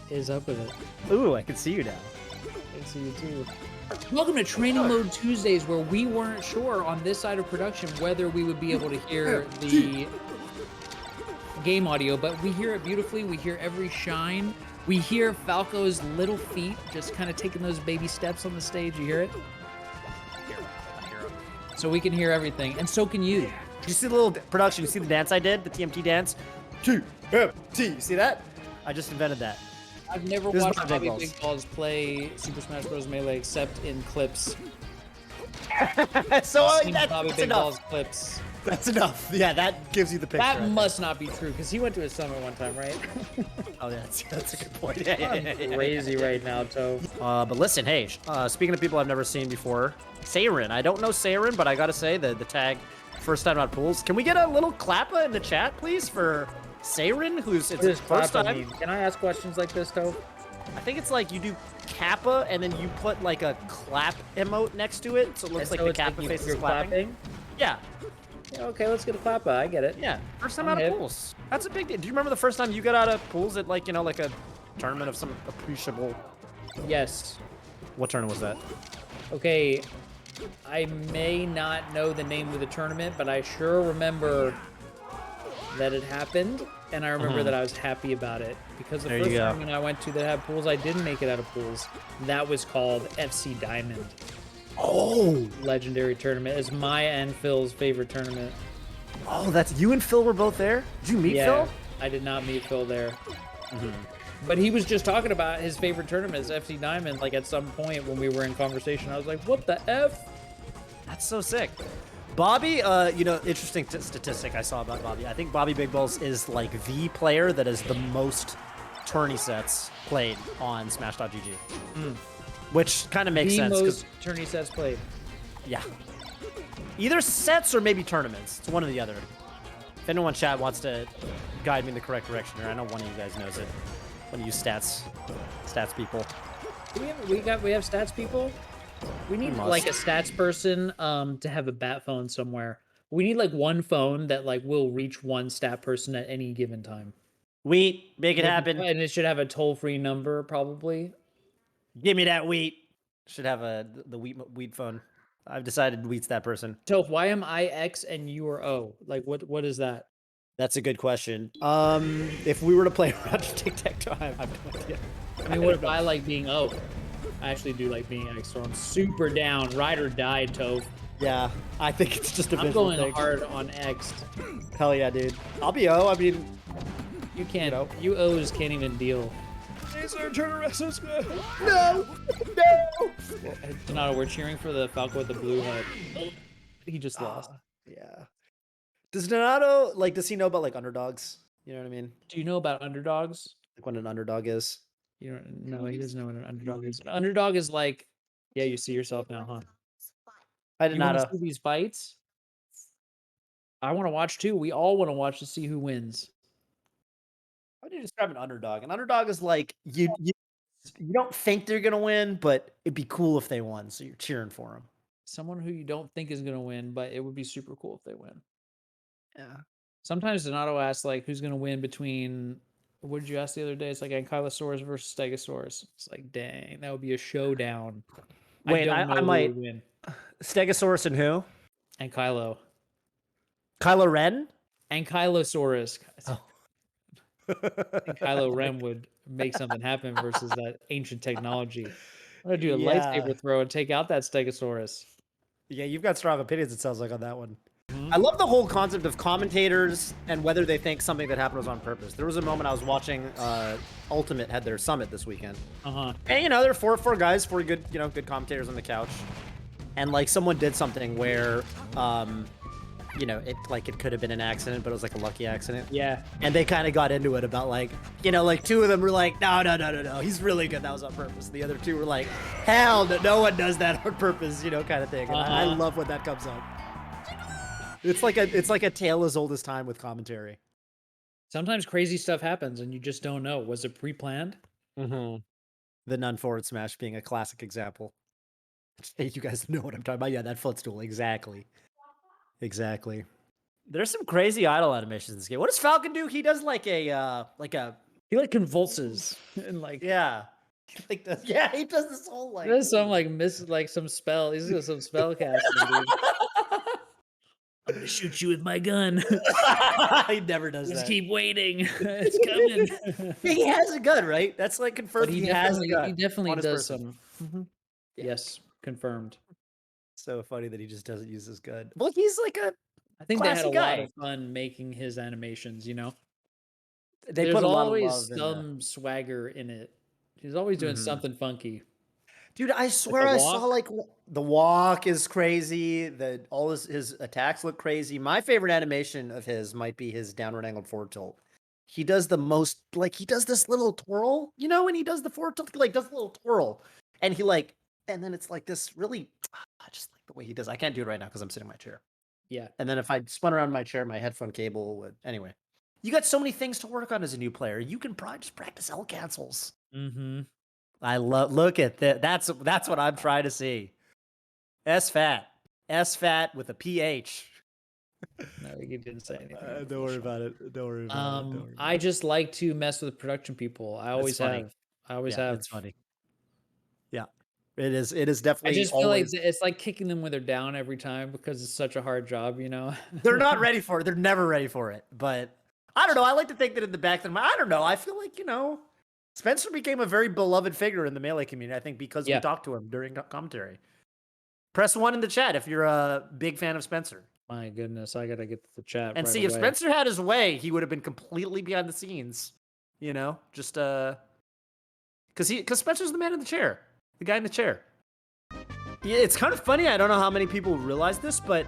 is up with it? Ooh, I can see you now. I can see you too. Welcome to Training Mode Tuesdays, where we weren't sure on this side of production whether we would be able to hear the game audio, but we hear it beautifully. We hear every shine. We hear Falco's little feet just kind of taking those baby steps on the stage. You hear it? I hear him. So we can hear everything, and so can you. Did you see the little production? You see the dance I did? The TMT dance? TMT. You see that? I just invented that. I've never This is watched my Bobby Big Big Balls play Super Smash Bros. Melee except in clips. So I've seen that's Bobby Big enough. Balls clips. That's enough. Yeah, that gives you the picture. That must not be true, because he went to a summit one time, right? Oh, that's a good point. Yeah. Crazy right now, Toph. But listen, hey, speaking of people I've never seen before, Seirin. I don't know Seirin, but I gotta say the tag first time on pools. Can we get a little clappa in the chat, please, for Seirin, who's it's his first time? Can I ask questions like this, Toph? I think it's like you do kappa and then you put like a clap emote next to it, so it looks like the kappa face is clapping. Yeah. Okay, let's get a clappa. I get it. Yeah, first time out of pools. That's a big deal. Do you remember the first time you got out of pools at like, like a tournament of some appreciable? Yes. What tournament was that? Okay, I may not know the name of the tournament, but I sure remember that it happened, and I remember that I was happy about it, because the first tournament I went to that had pools, I didn't make it out of pools. That was called FC Diamond. Oh! Legendary tournament. It's my and Phil's favorite tournament. Oh, that's you and Phil were both there? Did you meet Phil? I did not meet Phil there. But he was just talking about his favorite tournament is FC Diamond, like at some point when we were in conversation. I was like, what the F? That's so sick. Bobby, interesting statistic I saw about Bobby. I think Bobby Big Balls is like the player that is the most tourney sets played on Smash.gg. Which kind of makes sense. The most tourney sets played. Yeah. Either sets or maybe tournaments. It's one or the other. If anyone in chat wants to guide me in the correct direction here, I know one of you guys knows it. One of you stats people. We have stats people? We need like a stats person to have a bat phone somewhere. We need like one phone that like will reach one stat person at any given time. Wheat, make it happen. And it should have a toll-free number, probably. Give me that wheat. Should have the wheat phone. I've decided wheat's that person. Toph, why am I X and you are O? Like, what is that? That's a good question. If we were to play around tic-tac-toe, I have no idea. I mean, what if I like being O? I actually do like being X, so I'm super down. Ride or die, Toph. Yeah, I think it's just a I'm visual going thing. hard on X. Hell yeah, dude. I'll be O. I mean, you can't. You O's can't even deal. No! Donato, we're cheering for the Falco with the blue head. He just lost. Yeah. Does Donato, does he know about, underdogs? You know what I mean? Do you know about underdogs? Like what an underdog is? You don't know. He doesn't know what an underdog is. An underdog is like, yeah, you see yourself now, huh? I did not. You want to see these fights? I want to watch too. We all want to watch to see who wins. How do you describe an underdog? An underdog is like you don't think they're gonna win, but it'd be cool if they won, so you're cheering for them. Someone who you don't think is gonna win, but it would be super cool if they win. Yeah. Sometimes Donato asks like, who's gonna win between? What did you ask the other day? It's like Ankylosaurus versus Stegosaurus. It's like, dang, that would be a showdown. Wait, I might win. Stegosaurus and who? Ankylo. Kylo Ren? Ankylosaurus. Oh. I think Kylo Ren would make something happen versus that ancient technology. I'm gonna do a lightsaber throw and take out that Stegosaurus. Yeah, you've got strong opinions, it sounds like, on that one. I love the whole concept of commentators and whether they think something that happened was on purpose. There was a moment I was watching Ultimate had their summit this weekend. And there were four guys, four good, good commentators on the couch. And someone did something where it could have been an accident, but it was like a lucky accident. Yeah. And they kind of got into it about two of them were like, no, he's really good. That was on purpose. The other two were like, hell no one does that on purpose, kind of thing. And I love when that comes up. It's like a tale as old as time with commentary. Sometimes crazy stuff happens and you just don't know. Was it pre-planned? The nun forward smash being a classic example. Hey, you guys know what I'm talking about. Yeah, that footstool. Exactly. There's some crazy idle animations in this game. What does Falcon do? He does like a he He like convulses and like Yeah. Like this. Yeah, he does this whole like. there's some like some spell. He's got some spell casting, dude. I'm gonna shoot you with my gun. He never does Just that. keep waiting. It's coming. He has a gun, right? That's like confirmed. But He has a gun. he definitely on his does person. some. Mhm. Yeah. Yes, confirmed. So funny that he just doesn't use his gun. Well, he's like a I think they had classy a guy. lot of fun making his animations, you know? They There's put a lot of always love in some swagger in it. He's always doing Mhm. something funky. Dude, I Like swear the I saw walk. like the walk is crazy. The all his attacks look crazy. My favorite animation of his might be his downward angled forward tilt. He does the most like he does this little twirl, you know, when he does the forward tilt, he like does a little twirl, and he like, and then it's like this really, I just like the way he does. I can't do it right now because I'm sitting in my chair. Yeah. And then if I spun around my chair, my headphone cable would. Anyway, you got so many things to work on as a new player. You can probably just practice L cancels. Mm-hmm. I love. Look at that. That's what I'm trying to see. S fat with a PH. No, you didn't say anything. Don't worry about it. Don't worry about it. Don't worry about I just like to mess with production people. I always funny. have. I always Yeah, have. it's funny. Yeah, it is. It is I definitely just feel like always. it's like kicking them when they're down every time because it's such a hard job, you know? They're not ready for it. They're never ready for it. But I don't know. I like to think that in the back of their mind, I don't know. I feel like Spencer became a very beloved figure in the Melee community. I think because we Yeah. talked to him during commentary. Press 1 in the chat if you're a big fan of Spencer. My goodness, I gotta get to the chat. And right see, if away. Spencer had his way, he would have been completely behind the scenes. Just because Spencer's the man in the chair, the guy in the chair. Yeah, it's kind of funny. I don't know how many people realize this, but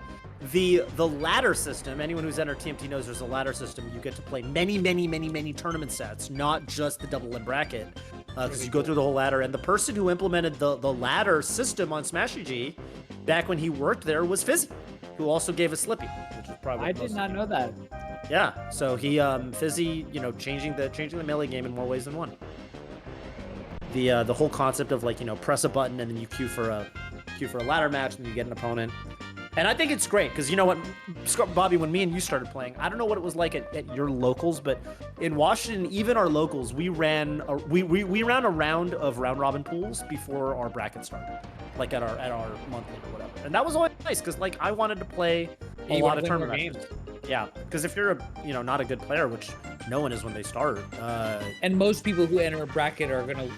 the ladder system. Anyone who's entered TMT knows there's a ladder system. You get to play many tournament sets, not just the double in bracket, because you go through the whole ladder. And the person who implemented the ladder system on Smash EG back when he worked there was Fizzy, who also gave us Slippy, which is probably I did not know that. Yeah, so he Fizzy, changing the melee game in more ways than one. The whole concept of press a button and then you queue for a ladder match and you get an opponent. And I think it's great because you know what, Bobby, when me and you started playing, I don't know what it was like at your locals, but in Washington, even our locals, we ran a round of round robin pools before our bracket started, like at our monthly or whatever. And that was always nice because I wanted to play a lot of tournament games. Yeah, because if you're not a good player, which no one is when they start, and most people who enter a bracket are gonna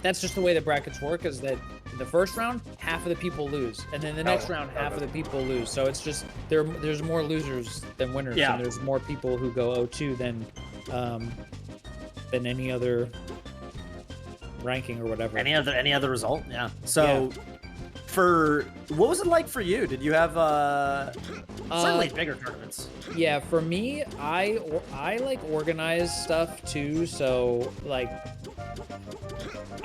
that's just the way the brackets work. Is that in the first round, half of the people lose, and then the next round, half of the people lose. So it's just there's more losers than winners, and there's more people who go 0-2 than any other ranking or whatever. Any other result? Yeah. So. Yeah. For what was it like for you? Did you have certainly bigger tournaments? Yeah, for me, I like organize stuff too. So I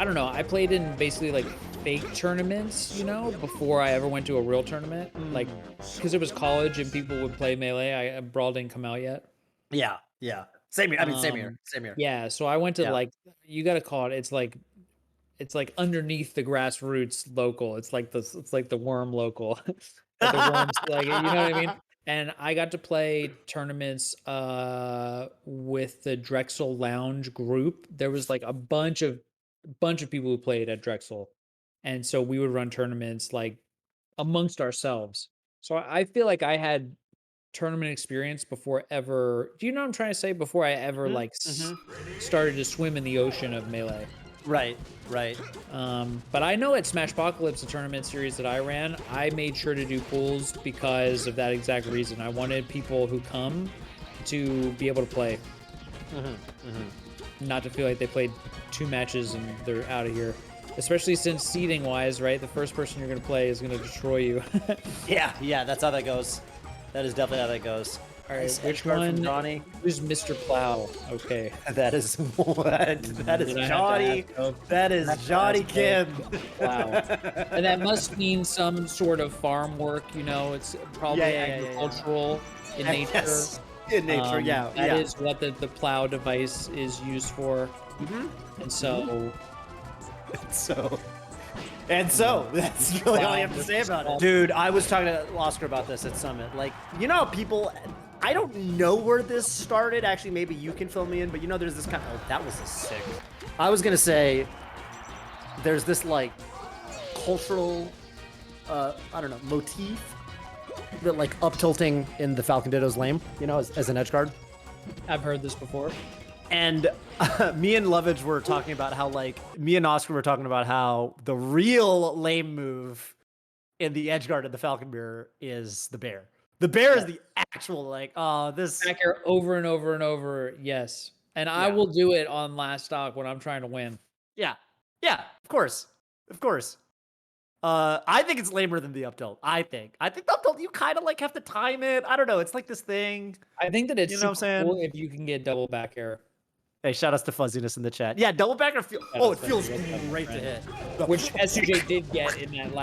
don't know. I played in basically fake tournaments, before I ever went to a real tournament. Because it was college and people would play Melee. Brawl didn't come out yet. Yeah. Same here. I mean, same here. Yeah. So I went to you got to call it. It's underneath the grassroots local. It's like the worm local. The worms, you know what I mean? And I got to play tournaments with the Drexel Lounge group. There was a bunch of people who played at Drexel. And so we would run tournaments amongst ourselves. So I feel like I had tournament experience before ever. Do you know what I'm trying to say? Before I ever started to swim in the ocean of Melee. Right. But I know at Smashpocalypse, the tournament series that I ran, I made sure to do pools because of that exact reason. I wanted people who come to be able to play. Not to feel like they played 2 matches and they're out of here. Especially since seeding-wise, right? The first person you're going to play is going to destroy you. Yeah, that's how that goes. That is definitely how that goes. All right, which one? Johnny? Who's Mr. Plow? Okay. That is Johnny. That is Johnny Kim. Wow. And that must mean some sort of farm work, It's probably agricultural in nature. Yes. In nature, yeah. That is what the plow device is used for. And so... And so, that's really all you have to say about it. Dude, I was talking to Oscar about this at Summit. People... I don't know where this started. Actually, maybe you can fill me in, but you know, there's this kind of, oh, that was a sick. I was gonna say, there's this like cultural, I don't know, motif that like up tilting in the Falcon Ditto's lame, you know, as an edge guard. I've heard this before. And me and Lovage were talking about how, like, me and Oscar were talking about how the real lame move in the edge guard of the Falcon Mirror is the bear. The bear is the actual, like, oh, this. Back here over and over and over, yes. And I will do it on last stock when I'm trying to win. Yeah. Yeah, of course. Of course. I think it's lamer than the up tilt. I think the up tilt, you kind of like have to time it. I don't know. It's like this thing. I think that it's you know what I'm saying? cool if you can get double back air. Hey, shout outs to Fuzziness in the chat. Yeah, double backer it feels great to hit. Which SUJ did get in that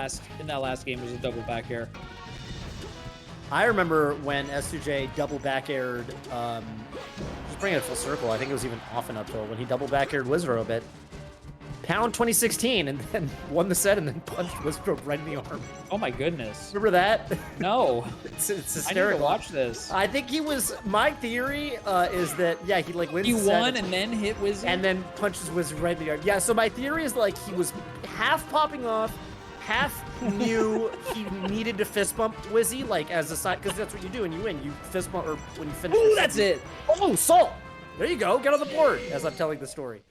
last game was a double back air. I remember when S2J double back aired, just bringing it full circle, I think it was even off and up tilt when he double back aired Wizard a bit. Pound 2016 and then won the set and then punched Wizard right in the arm. Oh my goodness. Remember that? No. it's hysterical. I need to watch this. I think he was, my theory is that, yeah, he like wins He the set won and then hit Wizard? and then punches Wizard right in the arm. Yeah, so my theory is like he was half popping off, half knew he needed to fist bump Wizzy, like as a side, because that's what you do when you win. You fist bump, or when you finish. Ooh, that's it. Oh, Salt. There you go. Get on the board as I'm telling the story.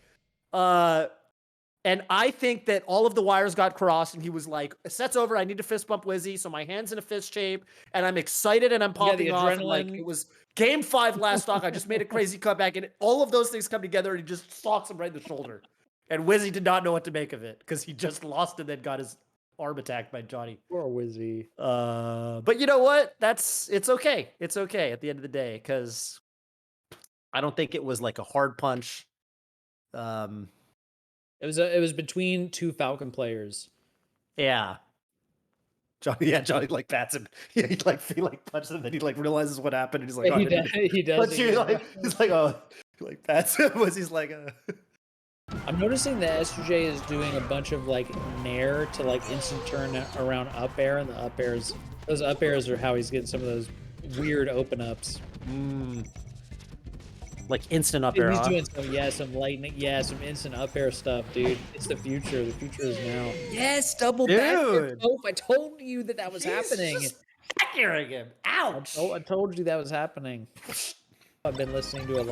And I think that all of the wires got crossed, and he was like, "Set's over. I need to fist bump Wizzy." So my hand's in a fist shape, and I'm excited, and I'm popping off. And like it was game 5 last stock. I just made a crazy comeback, and all of those things come together, and he just stalks him right in the shoulder. And Wizzy did not know what to make of it because he just lost and then got his arm attacked by Johnny. Poor Wizzy. But you know what? It's okay. It's okay at the end of the day because I don't think it was like a hard punch. It was between two Falcon players. Yeah. Johnny like bats him. Yeah, he punches him, then he like realizes what happened, and he's like, oh, he does. He's like, oh, he like bats him. He's like, I'm noticing that SUJ is doing a bunch of like nair to like instant turn around up air, and the up airs, those up airs are how he's getting some of those weird open ups. Like instant up air. He's doing some lightning, some instant up air stuff, dude. It's the future. The future is now. Yes, double back air. I told you that was happening. Back air again. Ouch. I told you that was happening. I've been listening to a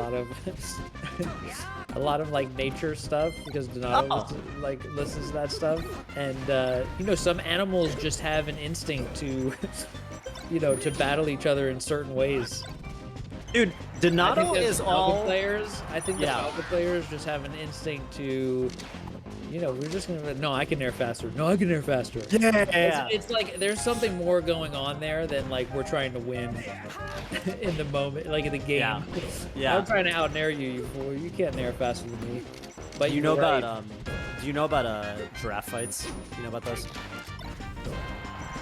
lot of like nature stuff because Donato like listens to that stuff, and you know, some animals just have an instinct to, you know, to battle each other in certain ways. Dude, Donato is all players. I think the Falcon players just have an instinct to, you know, we're just gonna. No, I can air faster. No, I can air faster. Yeah. It's like there's something more going on there than like we're trying to win in the moment, like in the game. Yeah. I'm trying to out nair you fool. You can't nair faster than me. But you know about do you know about giraffe fights? Do you know about those?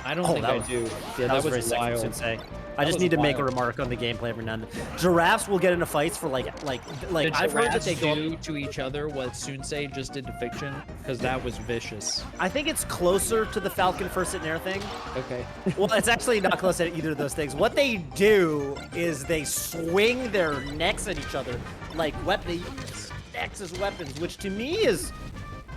I don't think I do. Yeah, that was wild. Sensei. I just need to make a remark on the gameplay every now and then. Giraffes will get into fights for like I've heard that they go to each other what Sunsei just did to Fiction, because that was vicious. I think it's closer to the Falcon first in air thing. Okay. Well, it's actually not close to either of those things. What they do is they swing their necks at each other like necks as weapons, which to me is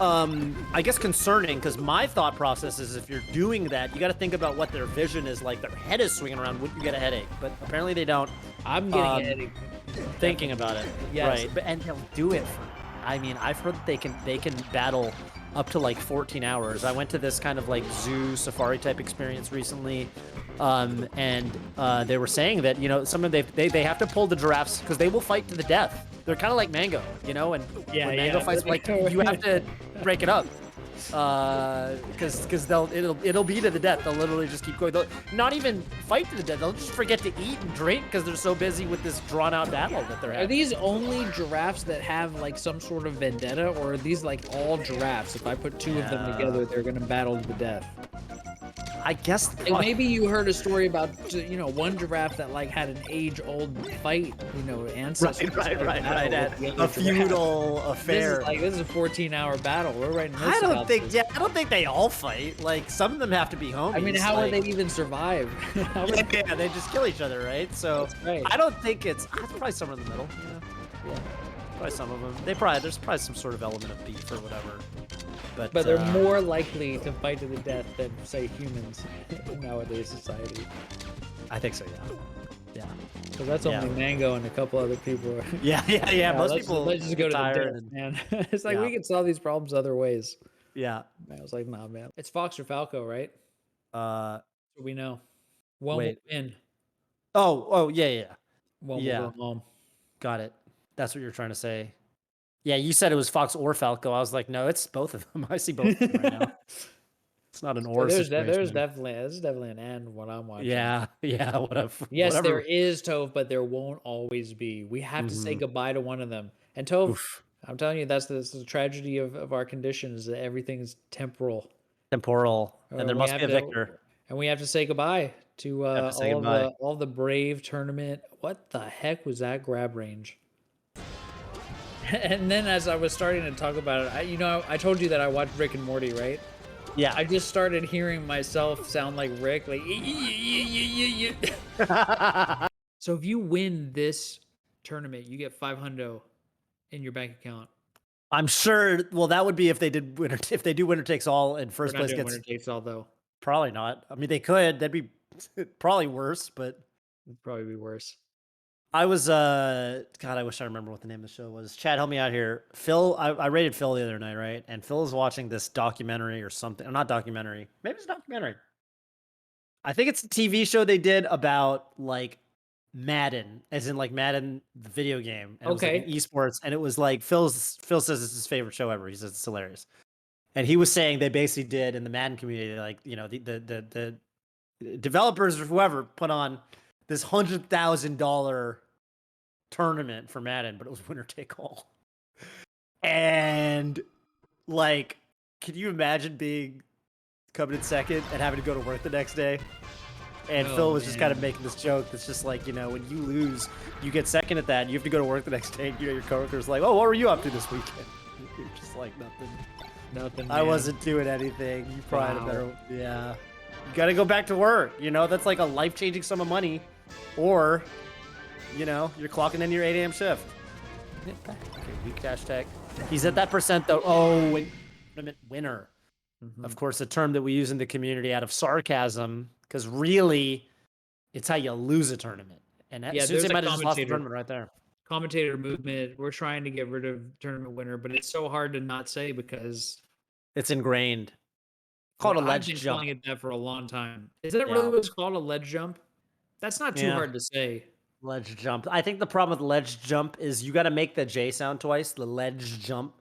I guess concerning, because my thought process is if you're doing that, you got to think about what their vision is like. Their head is swinging around, wouldn't you get a headache? But apparently they don't. I'm getting a headache thinking about it. Yes. Right, and they'll do it for. I mean, I've heard that they can battle up to like 14 hours. I went to this kind of like zoo safari type experience recently, and they were saying that, you know, they have to pull the giraffes because they will fight to the death. They're kind of like Mango, you know, and when Mango fights, like you have to break it up, because it'll be to the death. They'll literally just keep going. They'll not even fight to the death. They'll just forget to eat and drink because they're so busy with this drawn out battle that they're having. Are these only giraffes that have like some sort of vendetta, or are these like all giraffes? If I put two of them together, they're gonna battle to the death. I guess. Like maybe you heard a story about one giraffe that like had an age-old fight, ancestors. Right. A feudal affair. This is a 14-hour battle. We're right in the midst I of don't think. this. Yeah, I don't think they all fight. Like some of them have to be homies. I mean, how would they even survive? Yeah, they just kill each other, right? So right. I don't think it's probably somewhere in the middle. Yeah. Probably some of them. There's probably some sort of element of beef or whatever. But they're more likely to fight to the death than say humans in nowadays society. I think so. Yeah. So that's only Mango and a couple other people. Yeah. Most people. Let's just go to the death, man. It's like we can solve these problems other ways. Yeah. I was like, nah, man. It's Fox or Falco, right? So we know. One will win. Oh, yeah. One will go home. Got it. That's what you're trying to say. Yeah, you said it was Fox or Falco. I was like, no, it's both of them. I see both of them right now. It's not an or situation. There's definitely an and what I'm watching. Yeah. Yes, Whatever. there is, Toph, but there won't always be. We have to say goodbye to one of them. And Toph, I'm telling you, that's the tragedy of our condition is that everything is temporal. And there must be a victor. And we have to say goodbye to all the Brave tournament. What the heck was that grab range? And then as I was starting to talk about it, I told you that I watched Rick and Morty, right? Yeah. I just started hearing myself sound like Rick, like. So if you win this tournament, you get $500 in your bank account. I'm sure. Well, that would be if they do winner takes all and first place gets winner takes all though. Probably not. I mean, they could. That'd be probably worse, but it'd probably be worse. I was God, I wish I remember what the name of the show was. Chad, help me out here. Phil, I rated Phil the other night, right? And Phil is watching this documentary or something. Or not documentary. Maybe it's a documentary. I think it's a TV show they did about like Madden, as in like Madden the video game. And it was like an esports, and it was like Phil says it's his favorite show ever. He says it's hilarious. And he was saying they basically did in the Madden community, like, the developers or whoever put on this $100,000 tournament for Madden, but it was winner take all. And like, can you imagine coming in second and having to go to work the next day? And Phil was just kind of making this joke that's just like, when you lose, you get second at that, and you have to go to work the next day, and your coworker's like, oh, what were you up to this weekend? You're just like, nothing. I wasn't doing anything. You probably had a better, you got to go back to work. That's like a life-changing sum of money. Or, you're clocking in your 8 a.m. shift. Okay, weak dash tech. He's at that percent, though. Oh, tournament winner. Of course, a term that we use in the community out of sarcasm, because really, it's how you lose a tournament. And Susie might have just lost the tournament right there. Commentator movement. We're trying to get rid of tournament winner, but it's so hard to not say because it's ingrained. Called a ledge jump. I've been calling it that for a long time. Is that really what's called a ledge jump? That's not too hard to say. Ledge jump. I think the problem with ledge jump is you got to make the J sound twice. The ledge jump.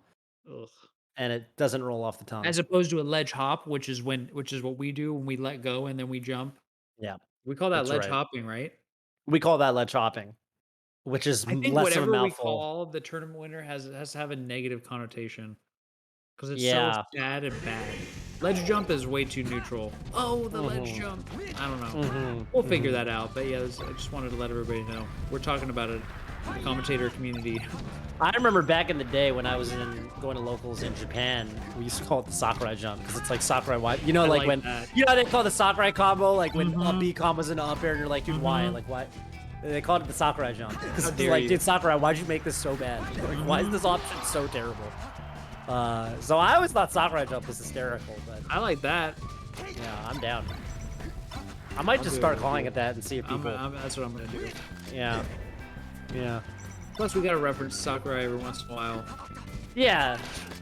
Ugh. And it doesn't roll off the tongue. As opposed to a ledge hop, which is what we do when we let go and then we jump. Yeah. We call that ledge hopping, right? We call that ledge hopping, which is less of a mouthful. Whatever we call the tournament winner has to have a negative connotation. Because it's so sad and bad. Ledge jump is way too neutral. Oh, the ledge jump. I don't know. We'll figure that out. But yeah, I just wanted to let everybody know. We're talking about it. The commentator community. I remember back in the day when I was going to locals in Japan, we used to call it the Sakurai jump because it's like Sakurai wide. Like when they call the Sakurai combo, like when up B combos into up air, and you're like, dude, why? Like why? They called it the Sakurai jump. Because it's like, dude, Sakurai, why'd you make this so bad? Like, why is this option so terrible? So I always thought Sakurai jump was hysterical, but I like that. Yeah, I'm down. I might just start calling it that and see if people. That's what I'm gonna do. Yeah. Plus, we gotta reference Sakurai every once in a while. Yeah,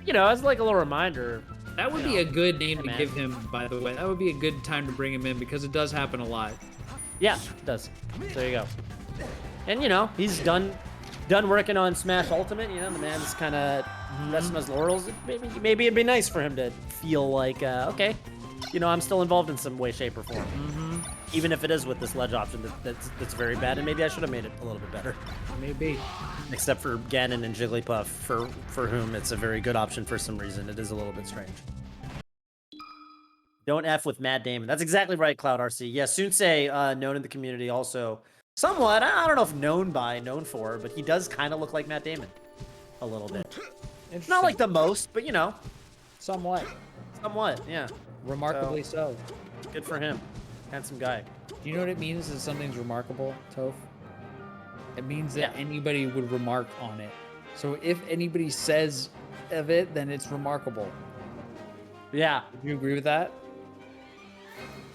it's like a little reminder. That would be a good name to give him, by the way. That would be a good time to bring him in because it does happen a lot. Yeah, it does. There you go. And he's done working on Smash Ultimate. The man's kind of resting his laurels. Maybe it'd be nice for him to feel like, okay, I'm still involved in some way, shape, or form. Even if it is with this ledge option that's very bad, and maybe I should have made it a little bit better. Maybe. Except for Ganon and Jigglypuff, for whom it's a very good option for some reason. It is a little bit strange. Don't F with Matt Damon. That's exactly right, Cloud RC. Yeah, Sunsei, known in the community also. Somewhat, I don't know if known for, but he does kind of look like Matt Damon. A little bit. Not like the most, but you know. Somewhat. Somewhat, yeah. Remarkably so. Good for him. Handsome guy. Do you know what it means that something's remarkable, Toph? It means that anybody would remark on it. So if anybody says of it, then it's remarkable. Yeah. Do you agree with that?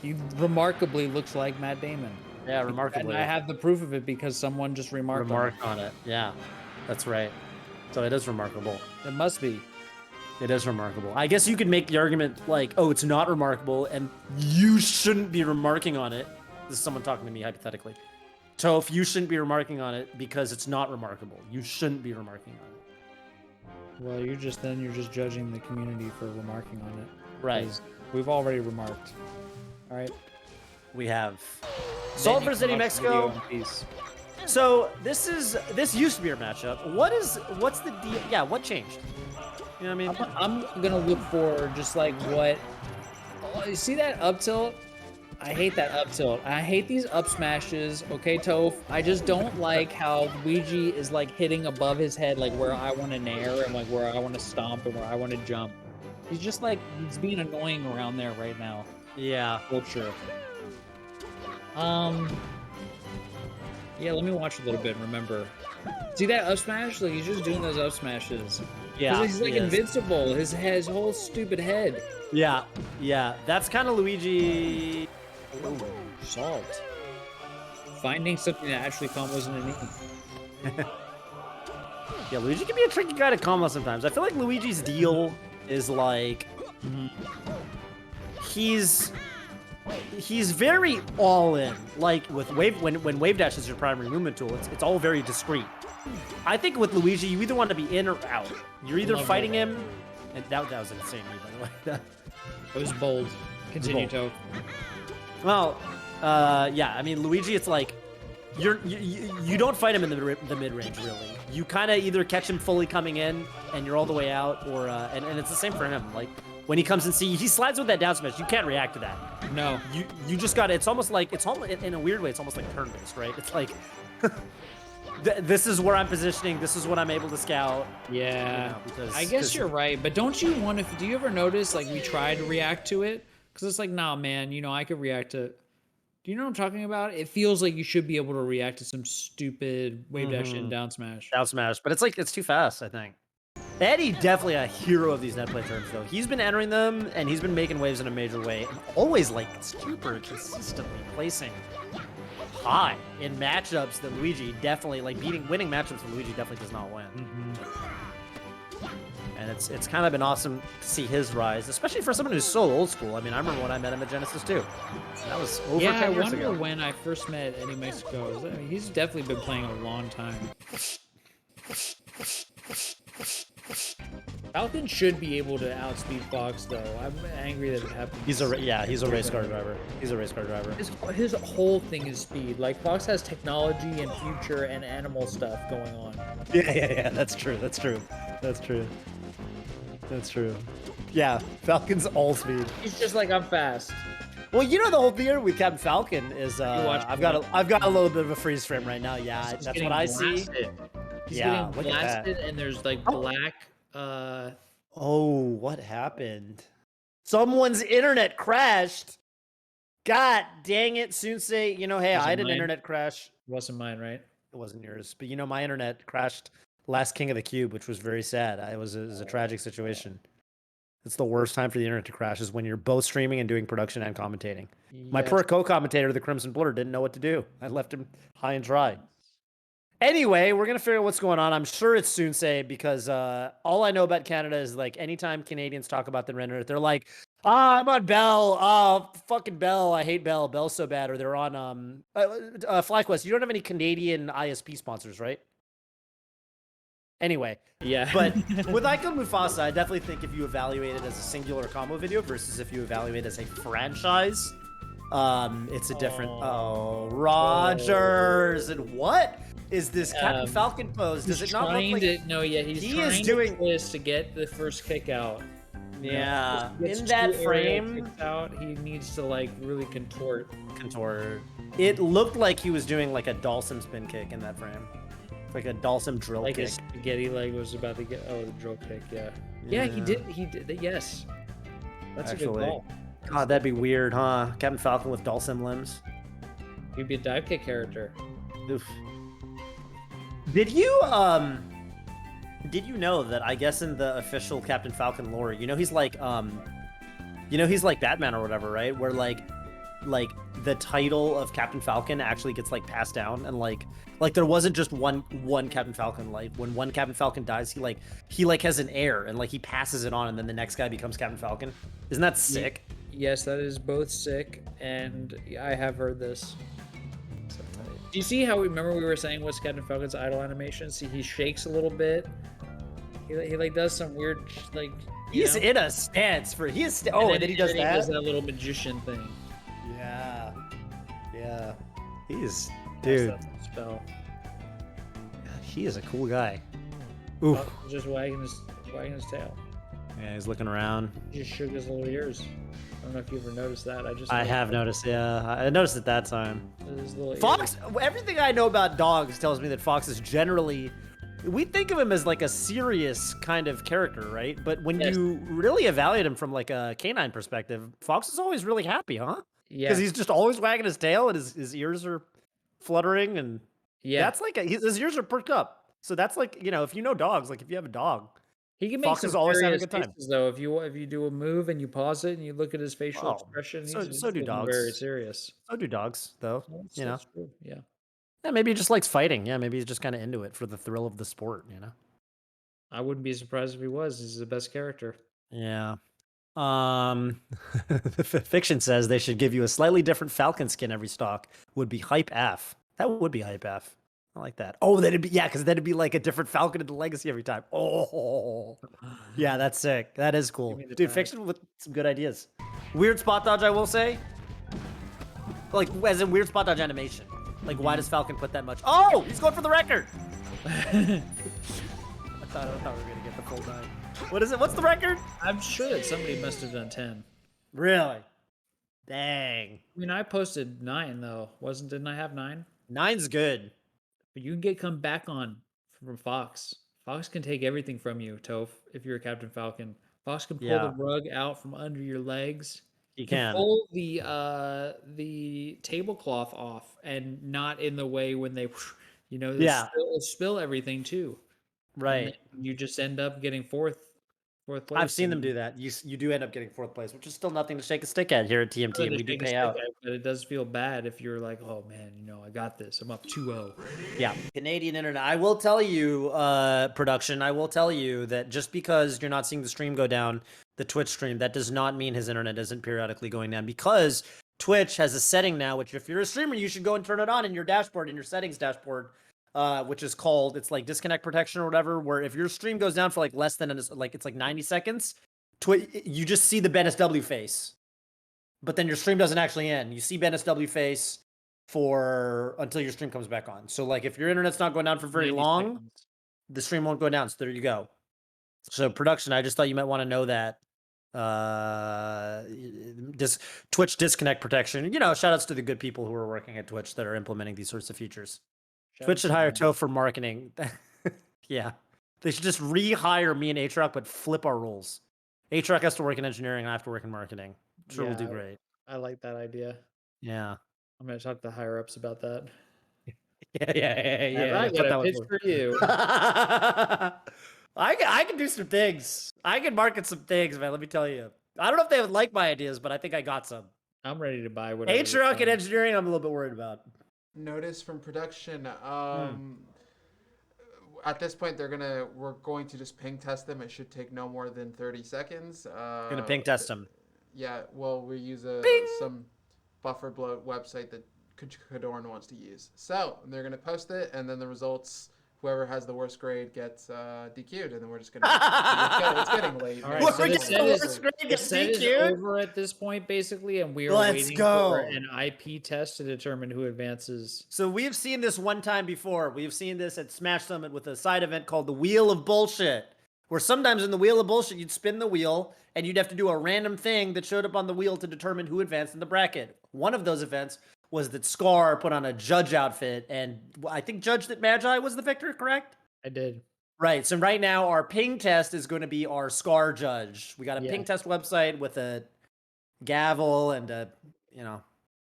He remarkably looks like Matt Damon. Yeah, remarkably. And I have the proof of it because someone just remarked on it. Yeah, that's right. So it is remarkable. It must be. It is remarkable. I guess you could make the argument like, oh, it's not remarkable, and you shouldn't be remarking on it. This is someone talking to me hypothetically. Toph, you shouldn't be remarking on it because it's not remarkable. You shouldn't be remarking on it. Well, you're just judging the community for remarking on it. Right. We've already remarked. All right. We have Salt for City, Mexico. So this used to be our matchup. What's the deal? Yeah, what changed? You know what I mean? I'm gonna look for just like what. You see that up tilt? I hate that up tilt. I hate these up smashes. Okay, Toph. I just don't like how Luigi is like hitting above his head, like where I want to nair and like where I want to stomp and where I want to jump. He's just like he's being annoying around there right now. Yeah, for sure. Yeah, let me watch a little bit. Remember, see that up smash? Like he's just doing those up smashes. Yeah, he's like invincible. His whole stupid head. Yeah, yeah. That's kind of Luigi. Ooh, Salt. Finding something that actually combos in a knee. Yeah, Luigi can be a tricky guy to combo sometimes. I feel like Luigi's deal is like he's very all in. Like with when wave dash is your primary movement tool, it's all very discreet. I think with Luigi, you either want to be in or out. You're either fighting him, and that was an insane move, by the way. It was bold. Continue, Toph. Well, yeah. I mean, Luigi, it's like you don't fight him in the mid range really. You kind of either catch him fully coming in and you're all the way out, or and it's the same for him. Like when he comes and he slides with that down smash. You can't react to that. No. You just got it. It's almost in a weird way. It's almost like turn based, right? It's like. This is where I'm positioning. This is what I'm able to scout. Yeah, I guess you're right. But don't you want to? Do you ever notice like we try to react to it? Because it's like, nah, man. You know, I could react to. Do you know what I'm talking about? It feels like you should be able to react to some stupid wave dash and down smash. Down smash, but it's like it's too fast. I think. Eddie definitely a hero of these net play terms though. He's been entering them and he's been making waves in a major way, and always like super consistently placing high in matchups that Luigi definitely winning matchups that Luigi definitely does not win. And it's kind of been awesome to see his rise, especially for someone who's so old school. I mean, I remember when I met him at Genesis too. That was over 10 years ago. I wonder when I first met Eddie Mexico. I mean, he's definitely been playing a long time. Falcon should be able to outspeed Fox, though. I'm angry that it happened. He's a race car driver. He's a race car driver. His whole thing is speed. Like, Fox has technology and future and animal stuff going on. Yeah. That's true. Yeah, Falcon's all speed. He's just like, I'm fast. Well, you know the whole theory with Captain Falcon is I've got a little bit of a freeze frame right now. Yeah, that's what I see. He's getting blasted, and there's like black. Oh, what happened? Someone's internet crashed. God dang it, Sunsei. You know, hey, I had an internet crash. It wasn't mine, right? It wasn't yours. But you know, my internet crashed last King of the Cube, which was very sad. It was a tragic situation. It's the worst time for the internet to crash is when you're both streaming and doing production and commentating. Yes. My poor co-commentator, the Crimson Blur, didn't know what to do. I left him high and dry. Anyway, we're going to figure out what's going on. I'm sure it's Sunsei because all I know about Canada is like anytime Canadians talk about the render, they're like, I'm on Bell. Oh, fucking Bell. I hate Bell. Bell's so bad. Or they're on FlyQuest. You don't have any Canadian ISP sponsors, right? Anyway, yeah. But with Icon Mufasa, I definitely think if you evaluate it as a singular combo video versus if you evaluate it as a franchise, it's a different. Oh, Rogers, and what is this Captain Falcon pose? Does it not look like? No, yeah, he's trying to twist to get the first kick out. Yeah, Gets in two that aerial frame, kicks out, he needs to like really contort. it looked like he was doing like a Dalsum spin kick in that frame, like a Dalsum drill Like kick. his spaghetti leg was about to get. Oh, the drill kick. Yeah. Yeah, he did. He did. Yes. That's a good call. God, that'd be weird, huh? Captain Falcon with Dalsum limbs. He'd be a dive kick character. Oof. Did you know that I guess in the official Captain Falcon lore, he's like he's like Batman or whatever, right? Where like the title of Captain Falcon actually gets like passed down, and like there wasn't just one Captain Falcon. Like when one Captain Falcon dies, he has an heir, and like he passes it on, and then the next guy becomes Captain Falcon. Isn't that sick? Yes, that is both sick, and I have heard this. Do you see how remember we were saying what's Captain Falcon's idle animation? See, he shakes a little bit. He like does some weird like. He's in a stance for he is. Oh, and then he does that. He does that little magician thing. Yeah. He's dude. Spell. He is a cool guy. Oof. Oh, just wagging his tail. Yeah, he's looking around. He just shook his little ears. I don't know if you ever noticed that. I have noticed. Yeah, I noticed it that time. Fox. Ears. Everything I know about dogs tells me that Fox is generally. We think of him as like a serious kind of character, right? But when you really evaluate him from like a canine perspective, Fox is always really happy, huh? Yeah. Because he's just always wagging his tail and his ears are fluttering, and that's like his ears are perked up. So that's like if you know dogs, like if you have a dog, he can make Fox is always having a good time. Faces, though, if you do a move and you pause it and you look at his facial expression, so do dogs. Very serious. So do dogs, though. That's true. Yeah. Yeah, maybe he just likes fighting. Yeah, maybe he's just kind of into it for the thrill of the sport. I wouldn't be surprised if he was. He's the best character. Yeah. Fiction says they should give you a slightly different Falcon skin every stock. Would be hype af. That would be hype af. I like that. Oh, because then it'd be like a different Falcon in the Legacy every time. Oh, yeah, that's sick. That is cool, dude. Fiction with some good ideas. Weird spot dodge, I will say. Like as in weird spot dodge animation. Like why does Falcon put that much? Oh, he's going for the record. I thought we were gonna get the full 9. What is it? What's the record? I'm sure that somebody must have done 10. Really? Dang. I mean, I posted 9 though. Didn't I have 9? 9's good. But you can come back on from Fox. Fox can take everything from you, Toph, if you're a Captain Falcon. Fox can pull the rug out from under your legs. He can pull the tablecloth off and not in the way when they spill everything too. Right. You just end up getting fourth place. I've seen them do that. You do end up getting 4th place, which is still nothing to shake a stick at here at TMT. And we do pay out. But it does feel bad if you're like, oh man, I got this. I'm up 2-0. Yeah. Canadian internet. I will tell you, production, I will tell you that just because you're not seeing the stream go down, the Twitch stream, that does not mean his internet isn't periodically going down, because Twitch has a setting now, which if you're a streamer, you should go and turn it on in your dashboard, in your settings dashboard, which is called, it's like disconnect protection or whatever, where if your stream goes down for like less than, it's like 90 seconds, you just see the Ben SW face, but then your stream doesn't actually end. You see Ben SW face until your stream comes back on. So like if your internet's not going down for very long, the stream won't go down. So there you go. So production, I just thought you might want to know that. Twitch disconnect protection. Shout outs to the good people who are working at Twitch that are implementing these sorts of features. Twitch should hire Toph for marketing. Yeah. They should just rehire me and Aatrox, but flip our roles. Aatrox has to work in engineering, and I have to work in marketing. I'm sure we'll do great. I like that idea. Yeah. I'm going to talk to the higher ups about that. Yeah. I got a pitch for you. I can do some things. I can market some things, man. Let me tell you. I don't know if they would like my ideas, but I think I got some. I'm ready to buy whatever. Aatrox and engineering, I'm a little bit worried about. Notice from production. At this point, we're going to just ping test them. It should take no more than 30 seconds. Gonna ping test them. Yeah. Well, we use some buffer bloat website that Kadorn wants to use. So they're gonna post it, and then the results. Whoever has the worst grade gets DQ'd, and then we're just gonna. It's getting late. All right, so the set is over at this point, basically, and we are waiting for an IP test to determine who advances. So we've seen this one time before. We've seen this at Smash Summit with a side event called the Wheel of Bullshit, where sometimes in the Wheel of Bullshit, you'd spin the wheel and you'd have to do a random thing that showed up on the wheel to determine who advanced in the bracket. One of those events was that Scar put on a judge outfit, and I think judged that Magi was the victor, correct? I did. Right. So right now our ping test is going to be our Scar judge. We got a ping test website with a gavel and a,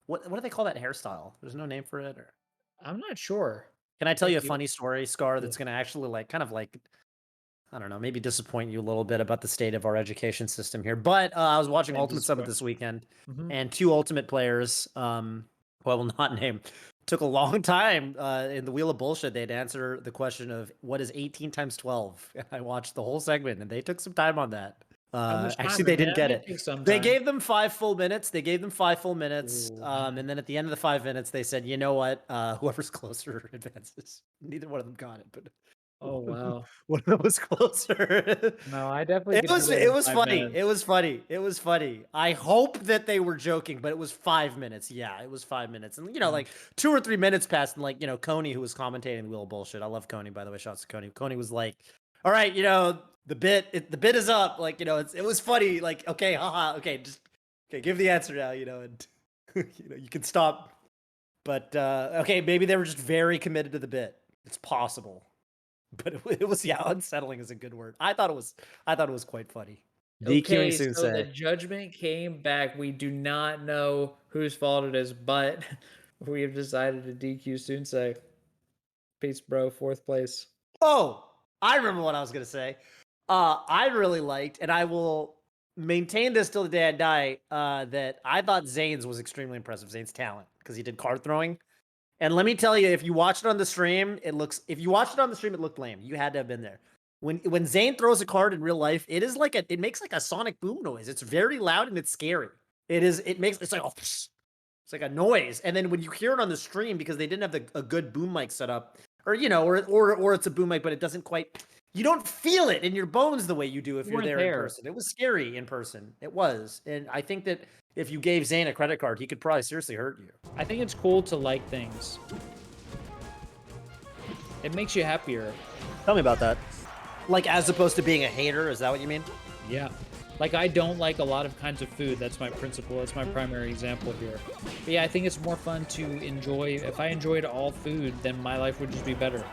what do they call that hairstyle? There's no name for it. Or... I'm not sure. Can I tell you a funny story, Scar, that's going to actually I don't know, maybe disappoint you a little bit about the state of our education system here. But I was watching Ultimate Summit this weekend, and 2 Ultimate players, who I will not name, took a long time in the Wheel of Bullshit. They'd answer the question of what is 18 times 12. And I watched the whole segment, and they took some time on that. Actually, they didn't get it. They gave them 5 full minutes. And then at the end of the 5 minutes, they said, you know what? Whoever's closer advances. Neither one of them got it, but... Oh wow! One of them was closer. No, I definitely. It was funny. It was funny. I hope that they were joking, but it was 5 minutes. Yeah, it was 5 minutes, and like 2 or 3 minutes passed, and Coney, who was commentating the Wheel of Bullshit. I love Coney, by the way. Shouts to Coney. Coney was like, "All right, the bit is up. It was funny. Like, okay, haha, okay, give the answer now. And you can stop. But okay, maybe they were just very committed to the bit. It's possible." But it was unsettling is a good word. I thought it was quite funny. Okay, so the judgment came back. We do not know whose fault it is, but we have decided to DQ Sunsei. Peace, bro. 4th place. Oh, I remember what I was gonna say. I really liked, and I will maintain this till the day I die. That I thought Zane's was extremely impressive. Zane's talent, because he did card throwing. And let me tell you, if you watch it on the stream, it looked lame. You had to have been there. When Zane throws a card in real life, it makes like a sonic boom noise. It's very loud and it's scary. It's like a noise. And then when you hear it on the stream, because they didn't have a good boom mic set up, or it's a boom mic, but it doesn't quite, you don't feel it in your bones the way you do if you're there in person. It was scary in person. It was. And I think that if you gave Zane a credit card, he could probably seriously hurt you. I think it's cool to like things. It makes you happier. Tell me about that. Like, as opposed to being a hater, is that what you mean? Yeah. Like, I don't like a lot of kinds of food. That's my principle. That's my primary example here. But yeah, I think it's more fun to enjoy. If I enjoyed all food, then my life would just be better.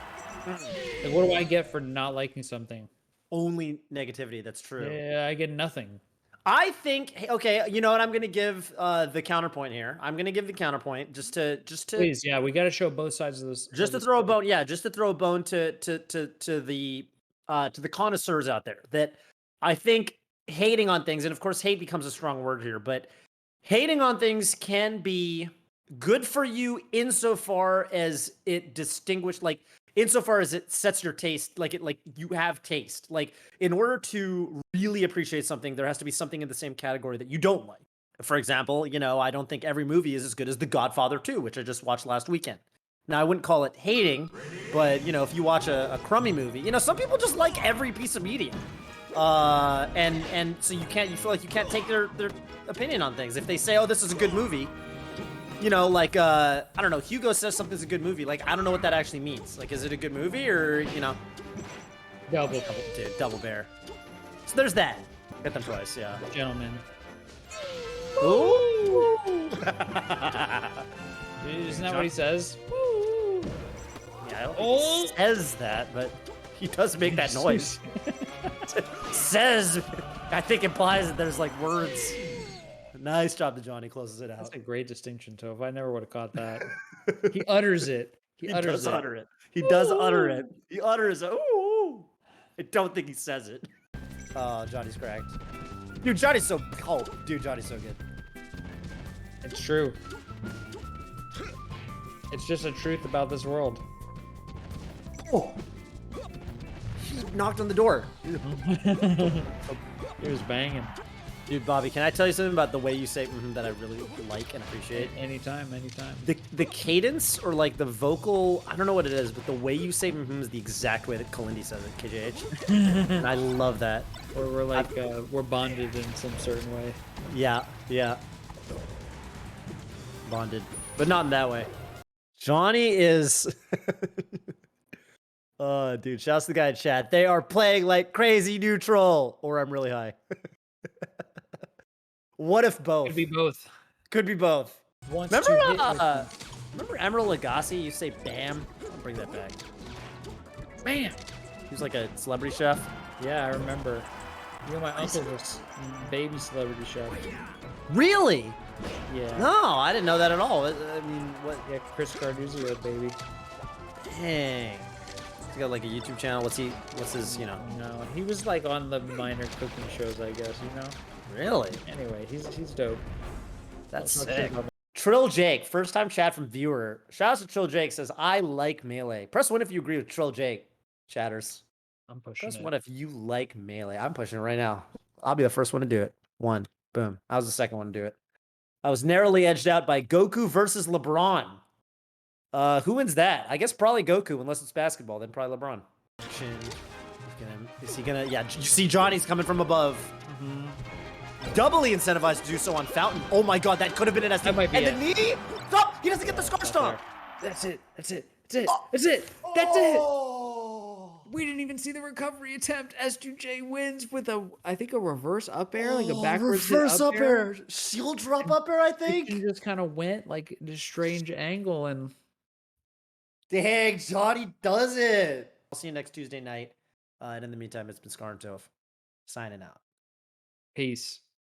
Like, what do I get for not liking something? Only negativity. That's true. Yeah, I get nothing. I think, okay, you know what? I'm going to give the counterpoint here. I'm going to give the counterpoint just to. Please, yeah, we got to show both sides of this. Just to throw a bone, yeah, just to throw a bone to the connoisseurs out there, that I think hating on things, and of course hate becomes a strong word here, but hating on things can be good for you insofar as it insofar as it sets your taste, like you have taste. Like, in order to really appreciate something, there has to be something in the same category that you don't like. For example, I don't think every movie is as good as The Godfather 2, which I just watched last weekend. Now, I wouldn't call it hating, but if you watch a crummy movie, some people just like every piece of media. And so you feel like you can't take their opinion on things. If they say, oh, this is a good movie, I don't know, Hugo says something's a good movie. Like, I don't know what that actually means. Like, is it a good movie or, double bear. So there's that. Get them twice, yeah. Gentlemen. Ooh! Isn't that what he says? Yeah, I don't think he says that, but he does make that noise. Says, I think implies that there's like words. Nice job to Johnny, closes it out. That's a great distinction, Toph. I never would have caught that. He utters it. He does utter it. He does utter it. He utters it. Ooh. I don't think he says it. Oh, Johnny's cracked. Dude, Johnny's so Johnny's so good. It's true. It's just a truth about this world. Oh. He knocked on the door. He was banging. Dude, Bobby, can I tell you something about the way you say that I really like and appreciate? Anytime. The cadence or like the vocal, I don't know what it is, but the way you say is the exact way that Kalindi says it, KJH. And I love that. Or we're like, we're bonded in some certain way. Yeah. Bonded. But not in that way. Johnny is... Oh, dude, shouts to the guy in chat. They are playing like crazy neutral, or I'm really high. What if both? Could be both. Could be both. Wants Remember, to hit with them. remember Emerald Lagasse? You say "bam." I'll bring that back. Man. He was like a celebrity chef. Yeah, I remember. You know, my uncle was baby celebrity chef. Really? Yeah. No, I didn't know that at all. I mean, what? Yeah, Chris Carduzio, baby. Dang. He's got like a YouTube channel. What's his, you know? No, he was like on the minor cooking shows, I guess, you know? Really? Anyway, he's dope. That's I'll talk sick. about that. Trill Jake, first time chat from viewer. Shout out to Trill Jake, says, I like Melee. Press 1 if you agree with Trill Jake, chatters. I'm pushing Press it. 1 if you like Melee. I'm pushing it right now. I'll be the first one to do it. 1. Boom. I was the second one to do it. I was narrowly edged out by Goku versus LeBron. Who wins that? I guess probably Goku, unless it's basketball. Then probably LeBron. Is he gonna? Yeah, you see Johnny's coming from above. Doubly incentivized to do so on Fountain. Oh my god, that could have been an SD. That might be and it. the knee? Stop! He doesn't get the scar stomp. That's it. That's it. That's it. That's it. That's it. Oh. We didn't even see the recovery attempt. S2J wins with I think a reverse up air, like a backwards hit reverse up air. Shield drop up air, I think. He just kind of went like this strange angle and. Dang, Johnny does it. I'll see you next Tuesday night. And in the meantime, it's been Scar and Toph. Signing out. Peace.